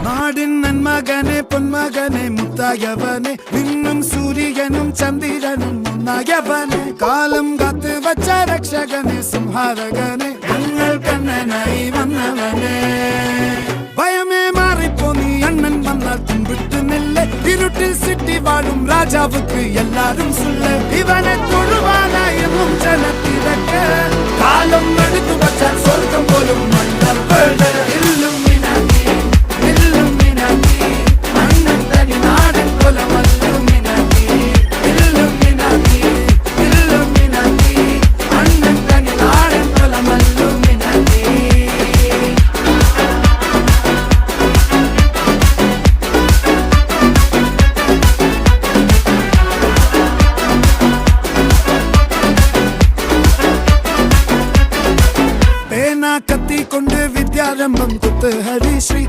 നാടിൻ നന്മകനെ പൊന്മകനെ മുത്തായവനെ നിന്നും സൂര്യനും ചന്ദ്രനും ഒന്നായവനെ കാലം കാത്ത് വച്ച രക്ഷകനെ സംഹാരകനെ ഞങ്ങൾ കണ്ണനായി വന്നവനെ ഭയമേ മാറിപ്പോ നീ അണ്ണൻ വന്നാൽ തുമ്പിട്ട് നെല്ല് ഇരുട്ടിൽ സിറ്റി വാഴും രാജാവുക്ക് എല്ലാരും സുല്ല് ഇവനെ തൊഴുവാനായെന്നും ജനത്തിരക്ക് കാലം എടുത്തു വച്ചാൽ സ്വർഗം പോലും മണ്ണപ്പേട് കത്തിക്കൊണ്ട് വിദ്യാരംഭം കുത്ത് ഹരിശ്രീ